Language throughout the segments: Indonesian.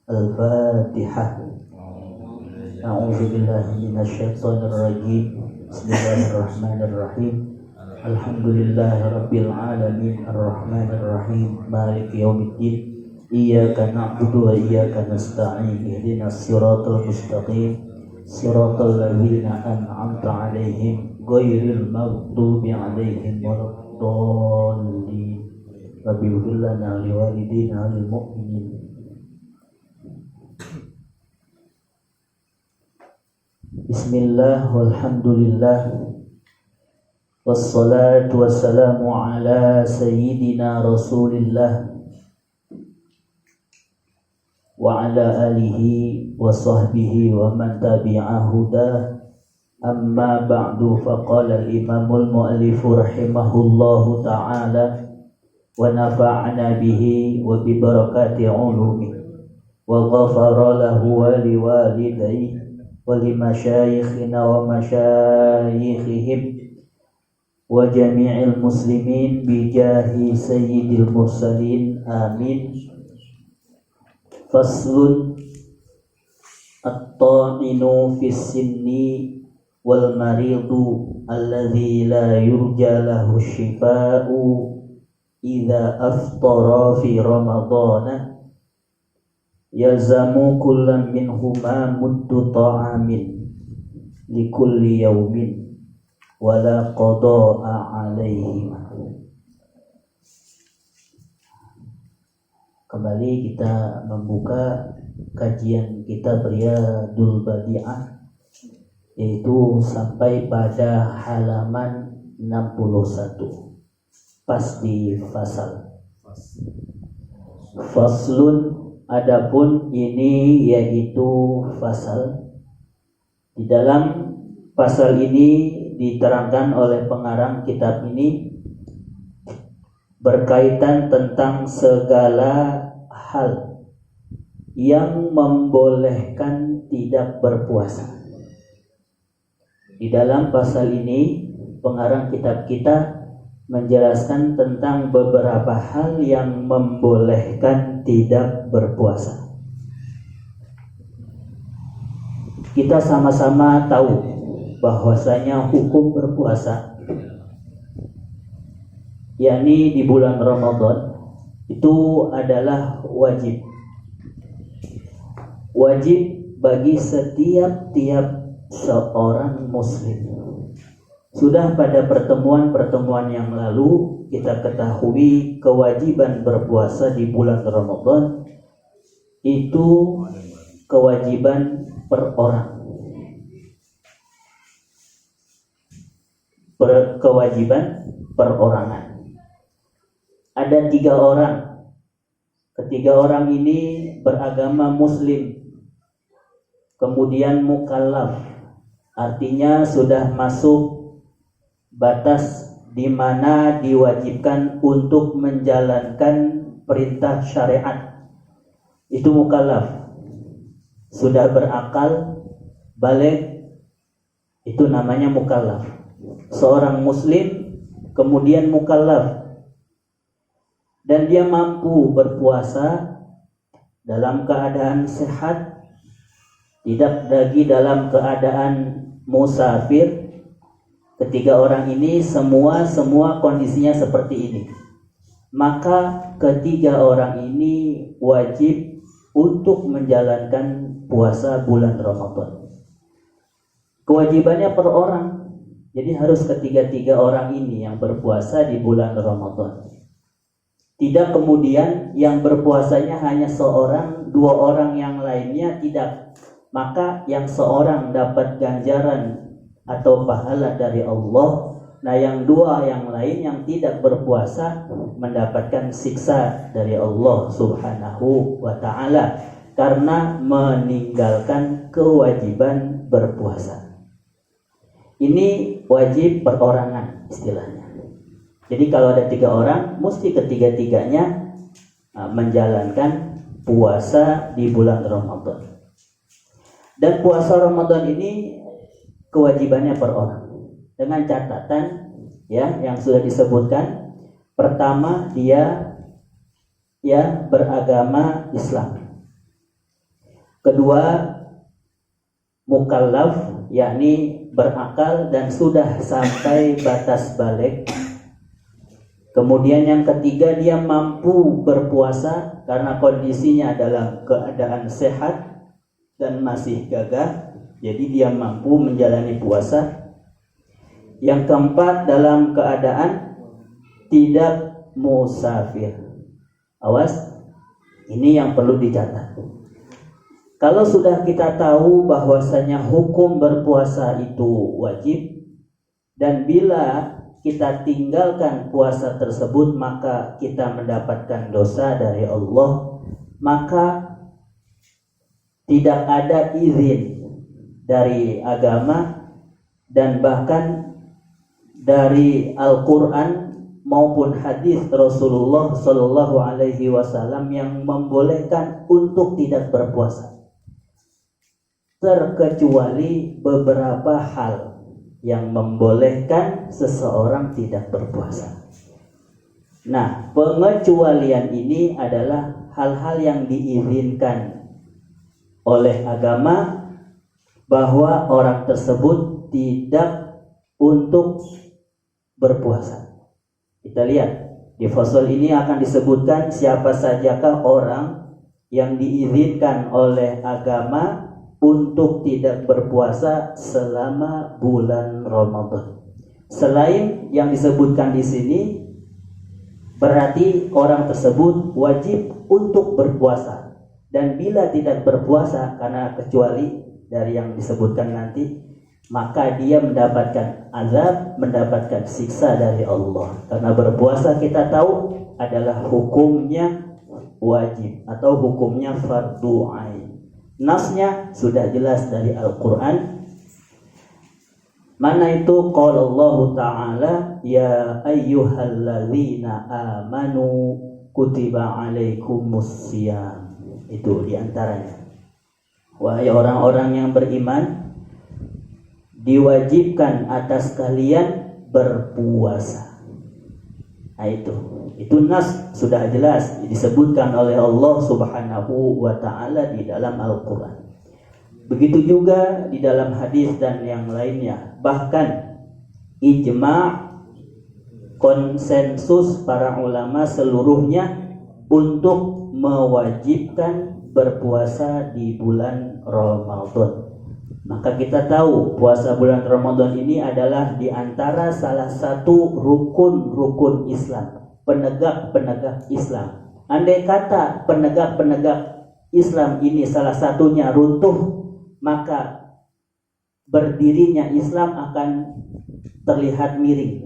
Al-Fatihah. A'udzu billahi minasyaitonir rajim. Bismillahirrahmanirrahim. Alhamdulillahirabbil alamin arrahmanir rahim maliki yaumiddin. Iyyaka na'budu wa iyyaka nasta'in. Ihdinas siratal mustaqim. Siratal ladzina an'amta 'alaihim ghairil maghdubi 'alaihim waladdallin. Rabbighfir lana wa liwalidina wa lil mu'minin. Bismillah walhamdulillah wassalatu wassalamu ala sayyidina rasulillah wa ala alihi wa sahbihi wa man tabi'ahu dah. Amma ba'du, faqala al-imamul mu'allifu rahimahullahu ta'ala wa nafa'ana bihi wa bi barakati ulumi wa ghafara lahu wa liwalidayhi wa limasyayikhina wa masyayikhihim wa jami'il muslimin bijahi sayyidil mursalin, amin. Faslun at-ta'inu fis sinni wal maridu alladhi la yurja lahu shifa'u idza aftara fi ramadana yazamu kullam minhuma muddu ta'amin likulli yaumin wala qada'a alaihim. Kembali kita membuka kajian kitab Riyadul Badi'ah, yaitu sampai pada halaman 61, pas di fasal. Faslun, adapun ini yaitu fasal. Di dalam pasal ini diterangkan oleh pengarang kitab ini berkaitan tentang segala hal yang membolehkan tidak berpuasa. Di dalam pasal ini pengarang kitab kita menjelaskan tentang beberapa hal yang membolehkan tidak berpuasa. Kita sama-sama tahu bahwasanya hukum berpuasa, yakni di bulan Ramadan, itu adalah wajib. Wajib bagi setiap seorang muslim. Sudah pada pertemuan-pertemuan yang lalu kita ketahui kewajiban berpuasa di bulan Ramadan itu kewajiban per orang. Kewajiban perorangan. Ada 3 orang. Ketiga orang ini beragama muslim, kemudian mukallaf, artinya sudah masuk batas di mana diwajibkan untuk menjalankan perintah syariat. Itu mukallaf, sudah berakal, baligh, itu namanya mukallaf. Seorang muslim kemudian mukallaf, dan dia mampu berpuasa dalam keadaan sehat, tidak lagi dalam keadaan musafir. Ketiga orang ini semua kondisinya seperti ini. Maka ketiga orang ini wajib untuk menjalankan puasa bulan Ramadan. Kewajibannya per orang. Jadi harus ketiga orang ini yang berpuasa di bulan Ramadan. Tidak kemudian yang berpuasanya hanya seorang, 2 orang yang lainnya tidak. Maka yang seorang dapat ganjaran atau pahala dari Allah, nah yang 2 yang lain yang tidak berpuasa mendapatkan siksa dari Allah Subhanahu wa ta'ala karena meninggalkan kewajiban berpuasa. Ini wajib perorangan istilahnya. Jadi kalau ada 3 orang, mesti ketiga-tiganya menjalankan puasa di bulan Ramadan. Dan puasa Ramadan ini kewajibannya per orang, dengan catatan ya yang sudah disebutkan. Pertama, dia ya beragama Islam. Kedua, mukallaf, yakni berakal dan sudah sampai batas balik. Kemudian yang ketiga, dia mampu berpuasa karena kondisinya dalam keadaan sehat dan masih gagah, jadi dia mampu menjalani puasa. Yang keempat, dalam keadaan tidak musafir. Awas, ini yang perlu dicatat. Kalau sudah kita tahu bahwasanya hukum berpuasa itu wajib, dan bila kita tinggalkan puasa tersebut maka kita mendapatkan dosa dari Allah, maka tidak ada izin dari agama dan bahkan dari Al-Quran maupun hadis Rasulullah Shallallahu Alaihi Wasallam yang membolehkan untuk tidak berpuasa, terkecuali beberapa hal yang membolehkan seseorang tidak berpuasa. Nah, pengecualian ini adalah hal-hal yang diizinkan oleh agama bahwa orang tersebut tidak untuk berpuasa. Kita lihat di fasal ini akan disebutkan siapa sajakah orang yang diizinkan oleh agama untuk tidak berpuasa selama bulan Ramadan. Selain yang disebutkan di sini, berarti orang tersebut wajib untuk berpuasa. Dan bila tidak berpuasa karena kecuali dari yang disebutkan nanti, maka dia mendapatkan azab, mendapatkan siksa dari Allah. Karena berpuasa kita tahu adalah hukumnya wajib atau hukumnya fardu ain. Nasnya sudah jelas dari Al-Quran. Mana itu? Qala Allah Ta'ala, ya ayyuhalladzina amanu kutiba alaikumus siyam. Itu diantaranya. Wahai orang-orang yang beriman, diwajibkan atas kalian berpuasa. Nah itu nas sudah jelas disebutkan oleh Allah Subhanahu wa Ta'ala di dalam Al-Quran. Begitu juga di dalam hadis dan yang lainnya. Bahkan ijma' konsensus para ulama seluruhnya untuk mewajibkan berpuasa di bulan Ramadan. Maka kita tahu puasa bulan Ramadan ini adalah di antara salah satu rukun-rukun Islam, penegak-penegak Islam. Andai kata penegak-penegak Islam ini salah satunya runtuh, maka berdirinya Islam akan terlihat miring,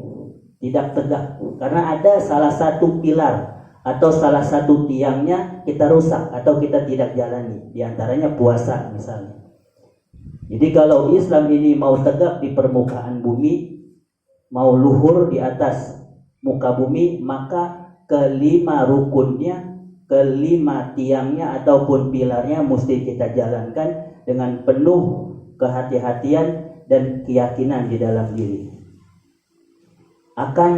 tidak tegak. Karena ada salah satu pilar atau salah satu tiangnya kita rusak atau kita tidak jalani. Di antaranya puasa misalnya. Jadi kalau Islam ini mau tegak di permukaan bumi, mau luhur di atas muka bumi, maka kelima rukunnya, kelima tiangnya ataupun pilarnya mesti kita jalankan dengan penuh kehati-hatian dan keyakinan di dalam diri akan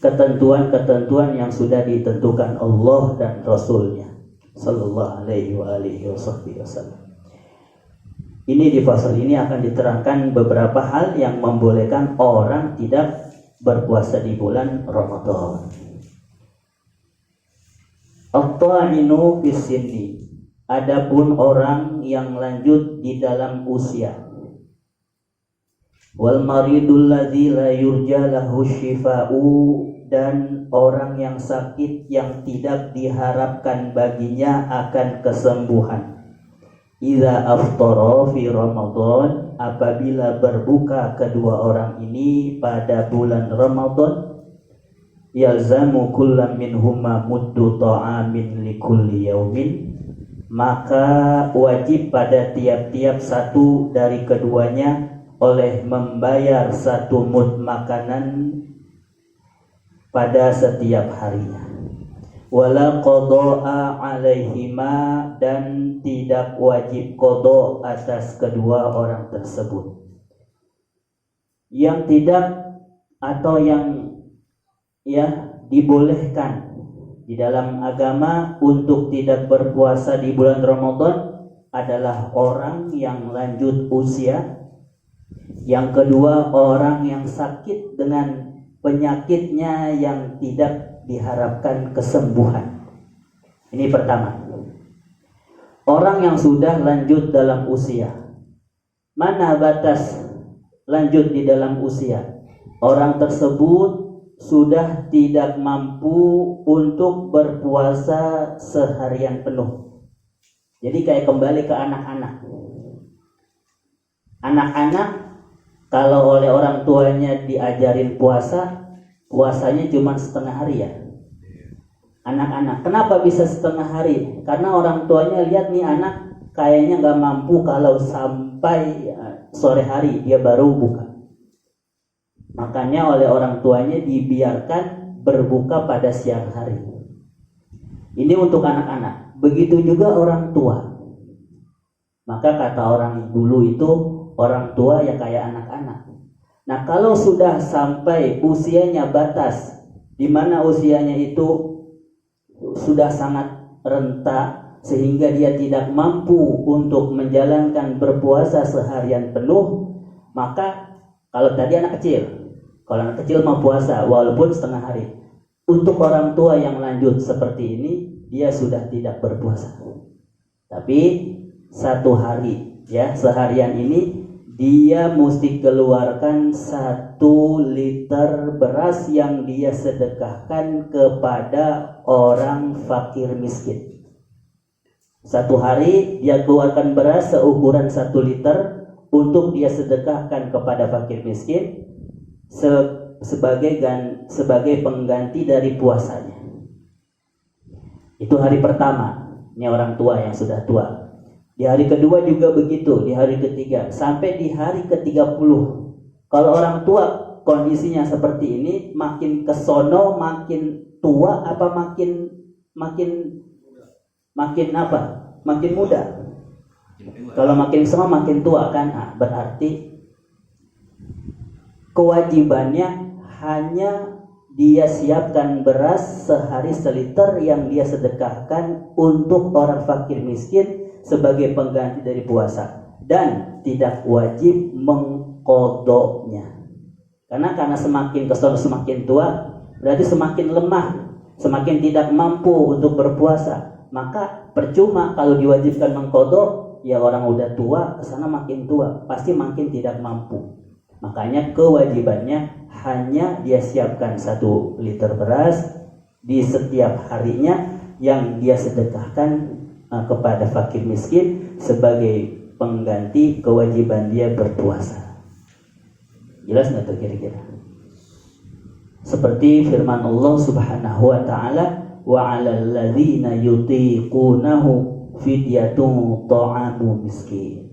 ketentuan-ketentuan yang sudah ditentukan Allah dan Rasulnya Sallallahu Alaihi Wasallam. Ini di fasal ini akan diterangkan beberapa hal yang membolehkan orang tidak berpuasa di bulan Ramadan. At-ta'inu fis-sinni, adapun orang yang lanjut di dalam usia. Wal maridul ladzi la yurja lahu syifa'u, dan orang yang sakit yang tidak diharapkan baginya akan kesembuhan. Iza aftara fi Ramadan, apabila berbuka kedua orang ini pada bulan Ramadan, yalzamu kullam minhuma muddu ta'amin likulli yaumin, maka wajib pada tiap-tiap satu dari keduanya oleh membayar satu mud makanan pada setiap harinya. Wala qada'a alaihima, dan tidak wajib qada atas kedua orang tersebut. Yang tidak atau yang dibolehkan di dalam agama untuk tidak berpuasa di bulan Ramadan adalah orang yang lanjut usia. Yang kedua, orang yang sakit dengan penyakitnya yang tidak diharapkan kesembuhan. Ini pertama. Orang yang sudah lanjut dalam usia. Mana batas lanjut di dalam usia? Orang tersebut sudah tidak mampu untuk berpuasa seharian penuh. Jadi kayak kembali ke anak-anak. Anak-anak kalau oleh orang tuanya diajarin puasa, puasanya cuma setengah hari ya. Anak-anak, kenapa bisa setengah hari? Karena orang tuanya lihat nih anak kayaknya nggak mampu kalau sampai sore hari dia baru buka. Makanya oleh orang tuanya dibiarkan berbuka pada siang hari. Ini untuk anak-anak. Begitu juga orang tua. Maka kata orang dulu itu orang tua ya kayak anak-anak. Nah kalau sudah sampai usianya batas, di mana usianya itu sudah sangat renta sehingga dia tidak mampu untuk menjalankan berpuasa seharian penuh, maka kalau tadi anak kecil, kalau anak kecil mau puasa walaupun setengah hari. Untuk orang tua yang lanjut seperti ini, dia sudah tidak berpuasa. Tapi satu hari, ya seharian ini dia mesti keluarkan 1 liter beras yang dia sedekahkan kepada orang fakir miskin. Satu hari dia keluarkan beras seukuran 1 liter untuk dia sedekahkan kepada fakir miskin sebagai pengganti dari puasanya. Itu hari pertama. Ini orang tua yang sudah tua. Di hari kedua juga begitu, di hari ketiga, sampai di hari ke-30. Kalau orang tua kondisinya seperti ini, makin kesono makin tua apa makin apa? Makin muda. Kalau makin sama makin tua kan, berarti kewajibannya hanya dia siapkan beras sehari 1 liter yang dia sedekahkan untuk orang fakir miskin sebagai pengganti dari puasa, dan tidak wajib mengqodoknya. Karena semakin kesal semakin tua, berarti semakin lemah, semakin tidak mampu untuk berpuasa. Maka percuma kalau diwajibkan mengqodok, ya orang udah tua kesana makin tua, pasti makin tidak mampu. Makanya kewajibannya hanya dia siapkan 1 liter beras di setiap harinya yang dia sedekahkan kepada fakir miskin sebagai pengganti kewajiban dia berpuasa. Jelas nggak tuh kira-kira? Seperti firman Allah Subhanahu wa taala, wa 'alal ladzina yutiqunahu fidyatun ta'amu miskin.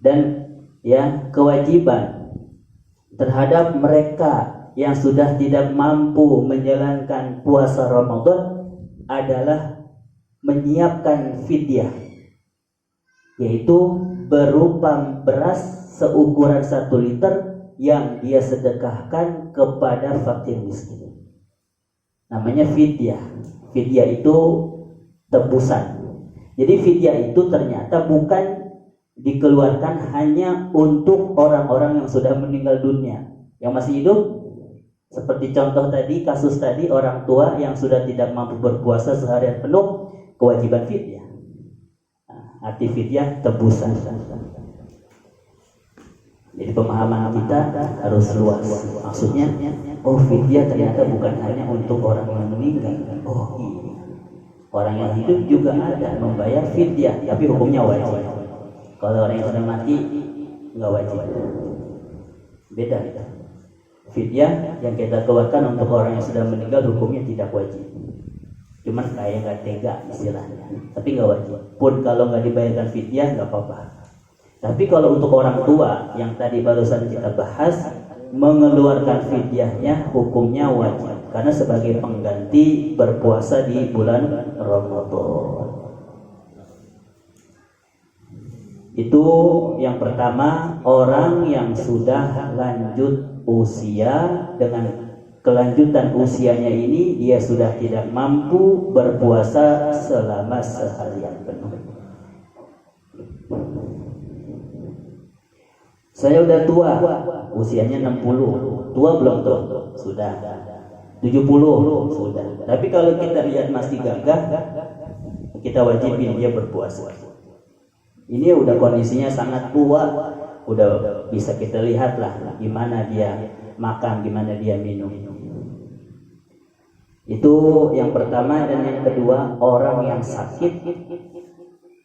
Dan ya kewajiban terhadap mereka yang sudah tidak mampu menjalankan puasa Ramadan adalah menyiapkan fidyah, yaitu berupa beras seukuran 1 liter yang dia sedekahkan kepada fakir miskin. Namanya fidyah. Fidyah itu tebusan. Jadi fidyah itu ternyata bukan dikeluarkan hanya untuk orang-orang yang sudah meninggal dunia. Yang masih hidup, seperti contoh tadi, kasus tadi, orang tua yang sudah tidak mampu berpuasa seharian penuh, kewajiban fidyah. Arti fidyah tebusan. Jadi pemahaman kita harus luas. Maksudnya, oh fidyah ternyata bukan hanya untuk orang yang meninggal. Oh iya, orang yang hidup juga ada membayar fidyah, tapi hukumnya wajib. Kalau orang yang sudah mati nggak wajib. Beda. Fidyah yang kita keluarkan untuk orang yang sudah meninggal hukumnya tidak wajib. Cuman kayak nggak tega istilahnya, tapi nggak wajib. Pun kalau nggak dibayarkan fidyah nggak apa-apa. Tapi kalau untuk orang tua yang tadi barusan kita bahas, mengeluarkan fidyahnya hukumnya wajib, karena sebagai pengganti berpuasa di bulan Ramadan. Itu yang pertama, orang yang sudah lanjut usia. Dengan kelanjutan usianya ini dia sudah tidak mampu berpuasa selama seharian penuh. Saya udah tua, usianya 60, tua belum tuh? Sudah. 70, sudah. Tapi kalau kita lihat masih gagah, kita wajibin dia berpuasa. Ini udah kondisinya sangat tua, udah bisa kita lihat lah gimana dia makan, gimana dia minum. Itu yang pertama. Dan yang kedua, orang yang sakit,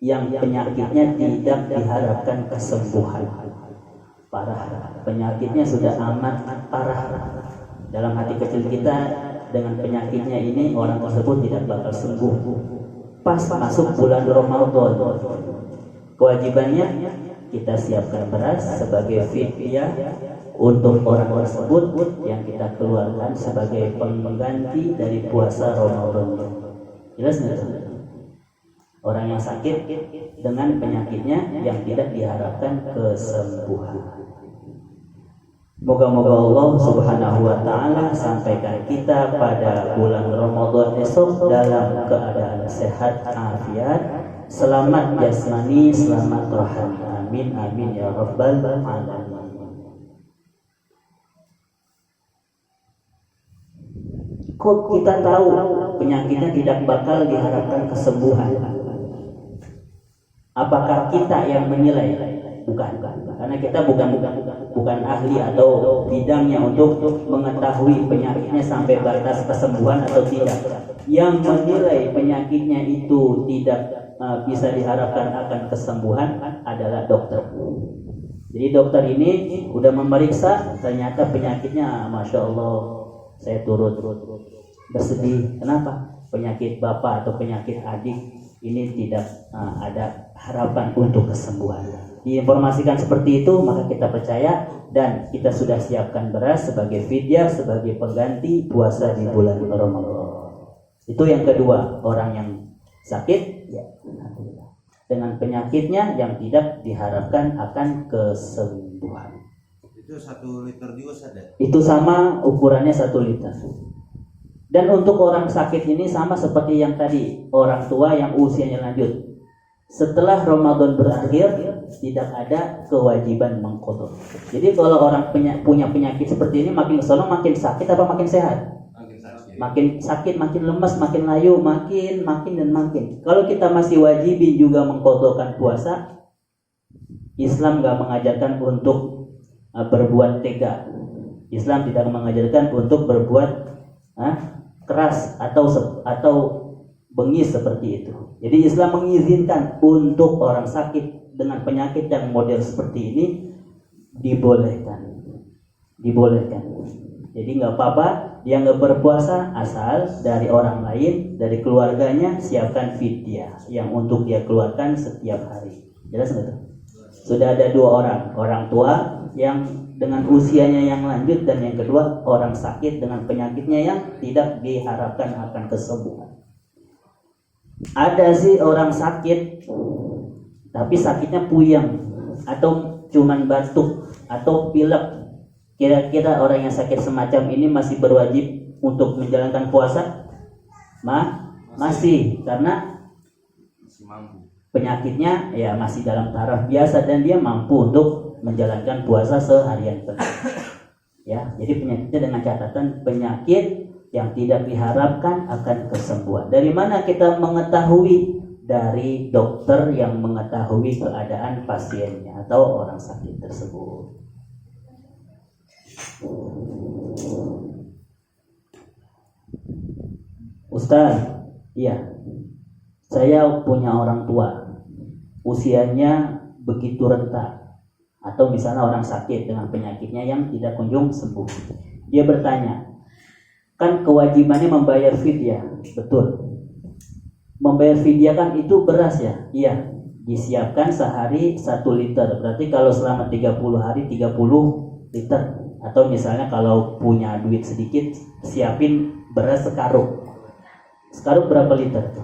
yang penyakitnya tidak diharapkan kesembuhan, parah, penyakitnya sudah amat parah. Dalam hati kecil kita, dengan penyakitnya ini orang tersebut tidak bakal sembuh. Pas masuk bulan Ramadan, kewajibannya kita siapkan beras sebagai fidyah untuk orang tersebut yang kita keluarkan sebagai pengganti dari puasa Ramadan. Jelas nggak? Orang yang sakit dengan penyakitnya yang tidak diharapkan kesembuhan. Moga-moga Allah Subhanahu wa Ta'ala sampaikan kita pada bulan Ramadan esok dalam keadaan sehat afiat, selamat jasmani, selamat rohani. Amin amin ya rabbal alamin. Kok kita tahu penyakitnya tidak bakal diharapkan kesembuhan? Apakah kita yang menilai? Bukan. Karena kita bukan ahli atau bidangnya untuk mengetahui penyakitnya sampai batas kesembuhan atau tidak. Yang menilai penyakitnya itu tidak bisa diharapkan akan kesembuhan adalah dokter. Jadi dokter ini udah memeriksa, ternyata penyakitnya, masya Allah, saya turut bersedih. Kenapa? Penyakit bapak atau penyakit adik ini tidak ada harapan untuk kesembuhan. Diinformasikan seperti itu, maka kita percaya dan kita sudah siapkan beras sebagai fidyah, sebagai pengganti puasa di bulan Ramadan. Itu yang kedua, orang yang sakit ya, dengan penyakitnya yang tidak diharapkan akan kesembuhan. Itu 1 liter juga ada? Itu sama, ukurannya 1 liter. Dan untuk orang sakit ini sama seperti yang tadi, orang tua yang usianya lanjut. Setelah Ramadan berakhir, tidak ada kewajiban mengqadha. Jadi kalau orang punya penyakit seperti ini, makin kesana makin sakit apa makin sehat? Makin sakit, makin lemas, makin layu, makin dan makin. Kalau kita masih wajibin juga mengqadhakan puasa, Islam gak mengajarkan untuk berbuat tega. Islam tidak mengajarkan untuk berbuat keras atau bengis seperti itu. Jadi Islam mengizinkan untuk orang sakit dengan penyakit yang model seperti ini dibolehkan. Jadi nggak apa-apa dia nggak berpuasa asal dari orang lain, dari keluarganya siapkan fidyah yang untuk dia keluarkan setiap hari. Jelas nggak tuh? Sudah ada 2 orang tua yang dengan usianya yang lanjut, dan yang kedua orang sakit dengan penyakitnya yang tidak diharapkan akan kesembuhan. Ada sih orang sakit tapi sakitnya puyeng atau cuman batuk atau pilek. Kira-kira orang yang sakit semacam ini masih berwajib untuk menjalankan puasa? Masih, karena masih mampu. Penyakitnya ya masih dalam taraf biasa dan dia mampu untuk menjalankan puasa seharian penuh. Ya, jadi penyakitnya dengan catatan penyakit yang tidak diharapkan akan kesembuhan. Dari mana kita mengetahui? Dari dokter yang mengetahui keadaan pasiennya atau orang sakit tersebut. Ustaz, iya, saya punya orang tua, usianya begitu renta, atau misalnya orang sakit dengan penyakitnya yang tidak kunjung sembuh. Dia bertanya, kan kewajibannya membayar fidyah, betul? Membayar fidyah kan itu beras ya? Iya, disiapkan sehari 1 liter. Berarti kalau selama 30 hari 30 liter. Atau misalnya kalau punya duit sedikit, siapin beras sekarung. Sekarung berapa liter?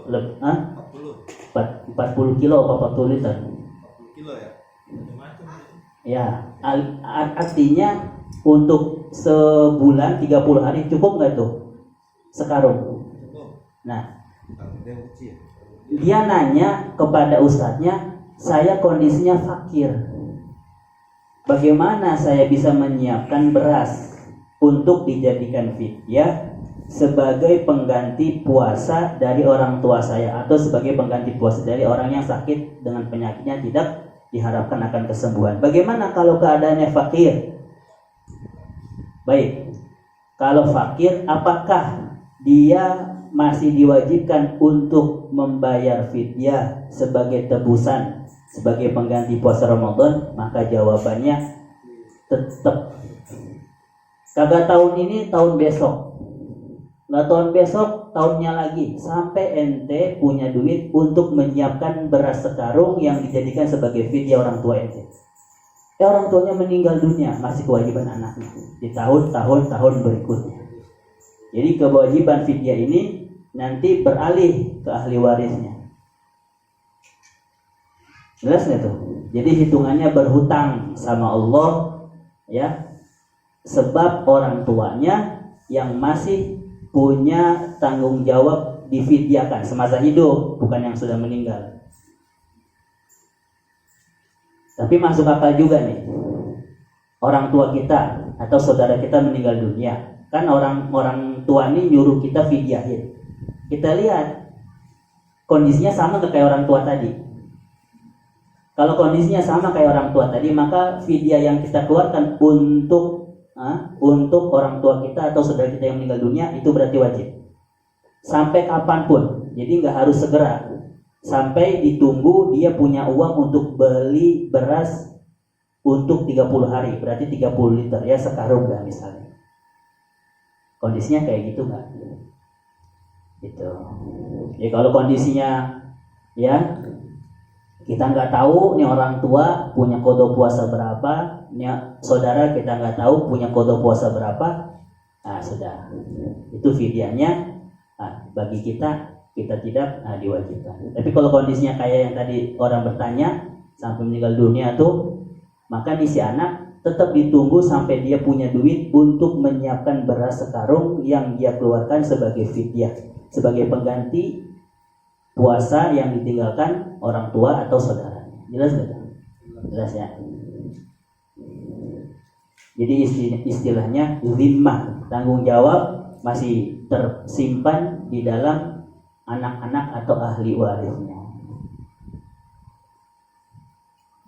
40 kilo atau 40 liter? 40 kilo ya? Ya, artinya untuk sebulan 30 hari cukup nggak tuh? Sekarung. Nah, dia nanya kepada ustadznya, saya kondisinya fakir. bagaimana saya bisa menyiapkan beras untuk dijadikan fidyah sebagai pengganti puasa dari orang tua saya, atau sebagai pengganti puasa dari orang yang sakit dengan penyakitnya tidak diharapkan akan kesembuhan. Bagaimana kalau keadaannya fakir? Baik, kalau fakir, apakah dia masih diwajibkan untuk membayar fidyah sebagai tebusan, sebagai pengganti puasa Ramadan? Maka jawabannya tetap. Kagak tahun ini, tahun besok. Nggak tahun besok, tahunnya lagi. Sampai ente punya duit untuk menyiapkan beras sekarung yang dijadikan sebagai fidyah orang tua ente. Orang tuanya meninggal dunia, masih kewajiban anaknya di tahun berikutnya. Jadi kewajiban fidyah ini nanti beralih ke ahli warisnya. Jelas nggak tuh? Jadi hitungannya berhutang sama Allah, ya, sebab orang tuanya yang masih punya tanggung jawab difidyahkan semasa hidup, bukan yang sudah meninggal. Tapi masuk akal juga nih, orang tua kita atau saudara kita meninggal dunia, kan orang tua ini nyuruh kita fidyahin. Kita lihat kondisinya sama kayak orang tua tadi. Kalau kondisinya sama kayak orang tua tadi, maka fidyah yang kita keluarkan untuk orang tua kita atau saudara kita yang meninggal dunia itu berarti wajib. Sampai kapanpun, jadi nggak harus segera. Sampai ditunggu dia punya uang untuk beli beras untuk 30 hari, berarti 30 liter, ya sekarung lah misalnya. Kondisinya kayak gitu nggak? Gitu. Ya kalau kondisinya ya kita nggak tahu nih orang tua punya qada puasa berapa, nih saudara kita nggak tahu punya qada puasa berapa, nah sudah, itu fidyahnya bagi kita tidak diwajibkan. Tapi kalau kondisinya kayak yang tadi orang bertanya sampai meninggal dunia tuh, maka nih si anak tetap ditunggu sampai dia punya duit untuk menyiapkan beras sekarung yang dia keluarkan sebagai fidyah, sebagai pengganti puasa yang ditinggalkan orang tua atau saudara. Jelas nggak? Jelas ya. Jadi istilahnya zimmah, tanggung jawab masih tersimpan di dalam anak-anak atau ahli warisnya.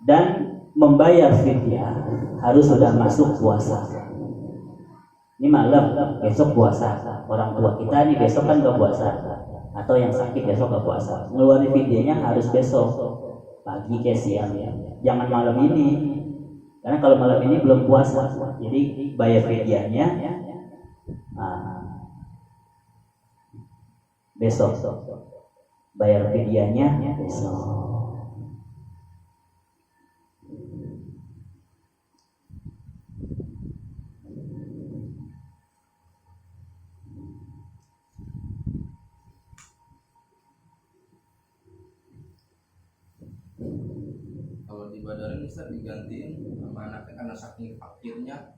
Dan membayar fidyah harus sudah masuk puasa. Ini malam, besok puasa. Orang tua kita nih besok kan gak puasa, atau yang sakit besok gak puasa. Ngeluarin fidyahnya harus besok, pagi ke siang ya. Jangan malam ini, karena kalau malam ini belum puasa. Jadi bayar fidyahnya besok, bayar fidyahnya besok. Kalau di Badarin bisa digantiin sama anaknya karena saking fakirnya.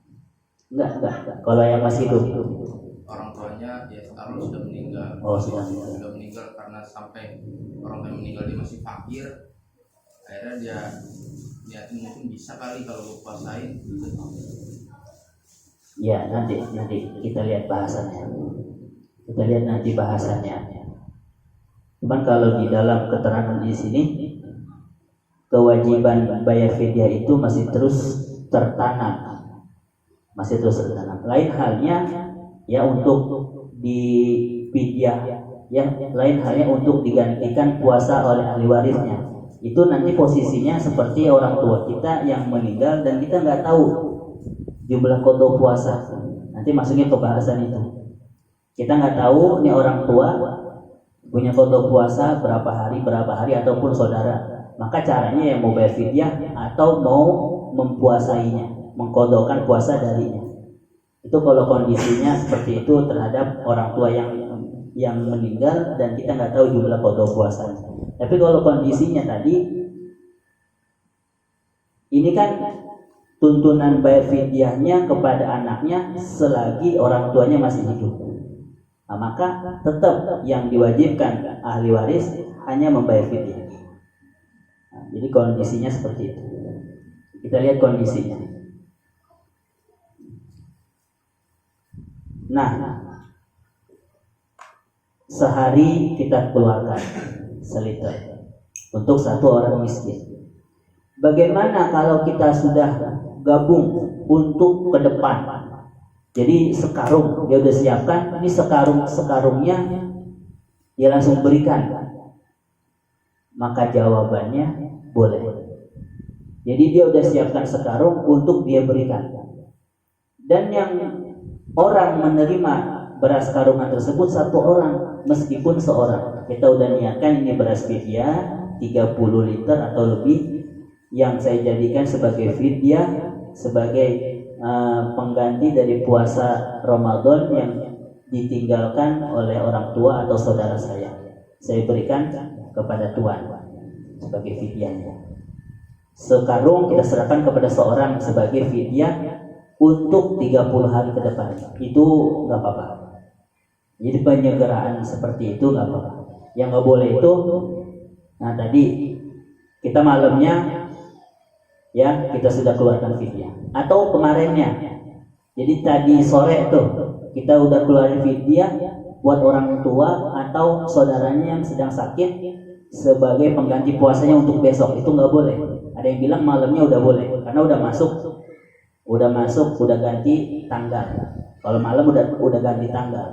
Enggak. Kalau yang masih hidup, Orang tuanya ya sekarang sudah meninggal. sudah meninggal karena sampai orang yang meninggal dia masih fakir. Akhirnya dia mungkin bisa kali kalau gue puasain. ya nanti kita lihat bahasannya. Cuman kalau di dalam keterangan di sini, kewajiban bayar fidyah itu masih terus tertanam. Lain halnya ya untuk di fidyah, ya lain halnya untuk digantikan puasa oleh ahli warisnya. Itu nanti posisinya seperti orang tua kita yang meninggal dan kita nggak tahu jumlah qada puasa. Nanti masuknya ke bahasan itu. Kita nggak tahu nih orang tua punya qada puasa berapa hari ataupun saudara. Maka caranya yang mau bayar fidyah atau mau mempuasainya, mengqadakan puasa darinya. Itu kalau kondisinya seperti itu terhadap orang tua yang meninggal dan kita nggak tahu jumlah qada puasanya. Tapi kalau kondisinya tadi, ini kan tuntunan bayar fidyahnya kepada anaknya selagi orang tuanya masih hidup. Nah, maka tetap yang diwajibkan ahli waris hanya membayar fidyah. Nah, jadi kondisinya seperti itu. Kita lihat kondisinya. Nah, sehari kita keluarkan seliter untuk satu orang miskin. Bagaimana kalau kita sudah gabung untuk ke depan? Jadi sekarung dia udah siapkan, ini sekarungnya dia langsung berikan. Maka jawabannya boleh. Jadi dia udah siapkan sekarung untuk dia berikan. Dan yang orang menerima beras karungan tersebut satu orang, meskipun seorang. Kita udah niatkan ini beras fidyah 30 liter atau lebih yang saya jadikan sebagai fidyah, sebagai pengganti dari puasa Ramadan yang ditinggalkan oleh orang tua atau saudara saya. Saya berikan kepada Tuhan sebagai fidyahnya. Sekarung kita serahkan kepada seorang sebagai fidyah untuk 30 hari ke depan. Itu nggak apa-apa. Jadi penyelenggaraan seperti itu nggak apa-apa. Yang nggak boleh itu, nah tadi kita malamnya ya kita sudah keluarkan fidyah atau kemarinnya. Jadi tadi sore tuh kita udah keluarin fidyah buat orang tua atau saudaranya yang sedang sakit sebagai pengganti puasanya untuk besok. Itu nggak boleh. Ada yang bilang malamnya udah boleh karena udah masuk, udah ganti tanggal. Kalau malam udah ganti tanggal.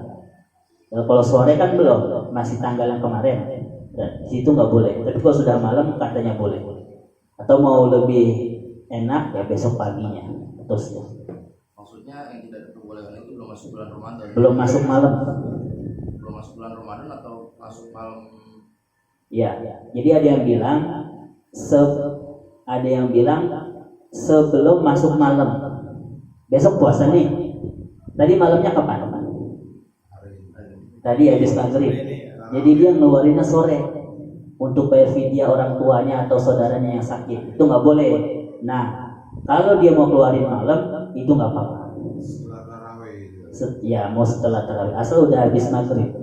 Kalau sore kan belum, masih tanggal yang kemarin. Dan situ nggak boleh. Tapi kalau sudah malam katanya boleh. Atau mau lebih enak ya besok paginya. Terus ya. Maksudnya yang tidak diperbolehkan itu belum masuk bulan Ramadan. Belum masuk malam. Belum masuk bulan Ramadan atau masuk malam? Ya. Jadi ada yang bilang sebelum masuk malam. Besok puasa nih. Tadi malamnya kapan? Tadi habis maghrib. Jadi dia ngeluarinnya sore untuk bayar fidyah orang tuanya atau saudaranya yang sakit. Itu nggak boleh. Nah, kalau dia mau keluarin malam itu nggak apa-apa. Ya mau setelah tarawih. Asal udah habis maghrib.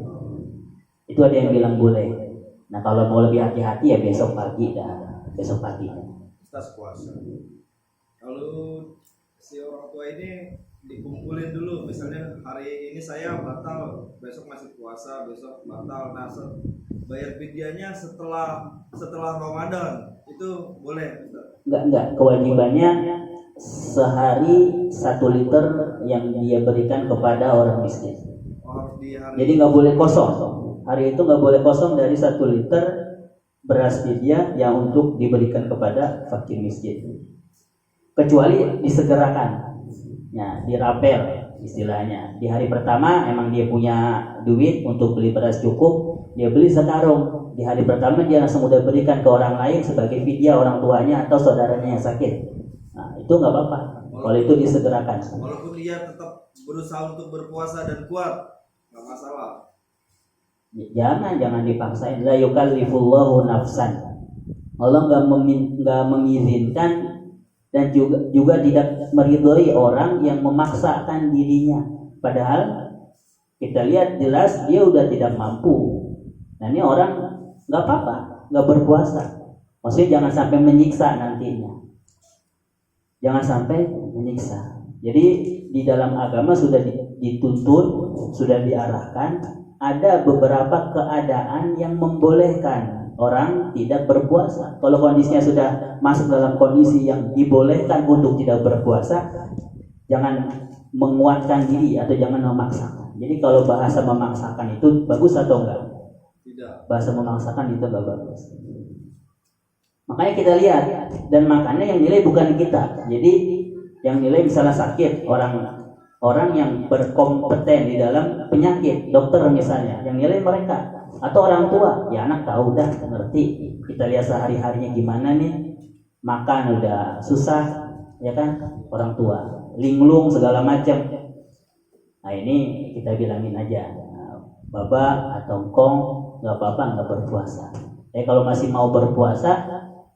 Itu ada yang bilang boleh. Nah kalau mau lebih hati-hati ya besok pagi dah. Besok pagi. Tas puasa. Kalau si orang tua ini dikumpulin dulu, misalnya hari ini saya batal, besok masih puasa, besok batal. Nah, bayar fidyahnya setelah Ramadan itu boleh? Enggak. Kewajibannya sehari 1 liter yang dia berikan kepada orang miskin. Jadi nggak boleh kosong. Hari itu nggak boleh kosong dari 1 liter beras fidyah yang untuk diberikan kepada fakir miskin. Kecuali disegerakan. Ya, dirapel istilahnya. Di hari pertama emang dia punya duit untuk beli beras cukup, dia beli sekarung. Di hari pertama dia langsung udah berikan ke orang lain sebagai fidyah orang tuanya atau saudaranya yang sakit. Nah, itu nggak apa-apa. Kalau itu disegerakan. Walaupun dia tetap berusaha untuk berpuasa dan kuat, nggak masalah. Jangan dipaksain. La yukallifullahu nafsan. Allah nggak mengizinkan dan juga tidak meridhoi orang yang memaksakan dirinya. Padahal kita lihat jelas dia udah tidak mampu. Nah ini orang nggak apa-apa, nggak berpuasa. Maksudnya jangan sampai menyiksa nantinya. Jangan sampai menyiksa. Jadi di dalam agama sudah dituntun, sudah diarahkan. Ada beberapa keadaan yang membolehkan orang tidak berpuasa. Kalau kondisinya sudah masuk dalam kondisi yang dibolehkan untuk tidak berpuasa, jangan menguatkan diri atau jangan memaksakan. Jadi kalau bahasa memaksakan itu bagus atau enggak? Tidak. Bahasa memaksakan itu enggak bagus. Makanya kita lihat, dan makanya yang nilai bukan kita. Jadi yang nilai misalnya sakit orang yang berkompeten di dalam penyakit, dokter misalnya, yang nilai mereka. Atau orang tua, ya anak tahu dah, ngerti. Kita lihat sehari-harinya gimana nih, makan udah susah, ya kan? Orang tua, linglung segala macam. Nah ini kita bilangin aja, Baba atau Kong, nggak apa-apa nggak berpuasa. Kalau masih mau berpuasa,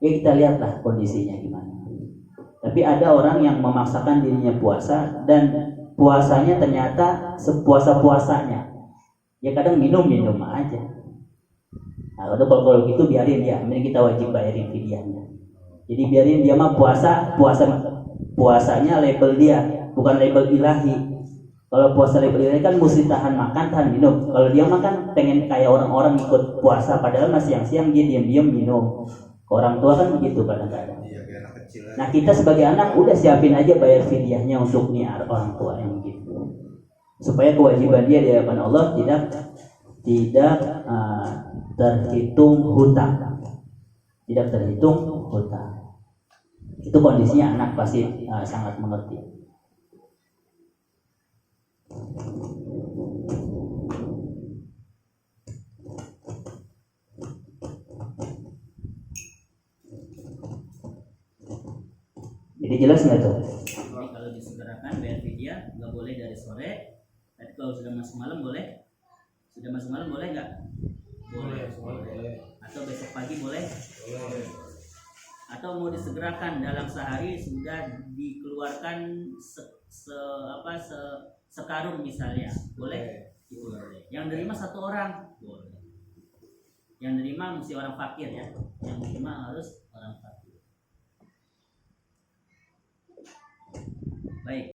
ya kita lihatlah kondisinya gimana. Tapi ada orang yang memaksakan dirinya puasa dan puasanya ternyata sepuasa-puasanya. Ya kadang minum aja. Nah, kalau gitu biarin dia, mending kita wajib bayarin fidyahnya. Jadi biarin dia mah puasanya label dia, bukan label ilahi. Kalau puasa lebih kan mesti tahan makan, tahan minum. Kalau dia makan pengen kayak orang-orang ikut puasa padahal masih siang dia diam-diam minum. Orang tua kan begitu kadang-kadang. Iya, kayak anak kecil aja. Nah kita sebagai anak udah siapin aja bayar fidyahnya untuk nih orang tua yang gitu, supaya kewajiban dia di hadapan Allah tidak terhitung hutang, Itu kondisinya anak pasti sangat mengerti. Jadi jelas nggak tuh? Jadi kalau disegerakan bayar fidyah nggak boleh dari sore. Tapi kalau sudah masuk malam boleh? Sudah masuk malam boleh nggak? Boleh. Atau besok pagi boleh? Atau mau disegerakan dalam sehari sudah dikeluarkan sekarung misalnya, boleh? Boleh. Yang nerima satu orang, boleh. Yang nerima mesti orang fakir ya. Yang nerima harus orang fakir. Baik.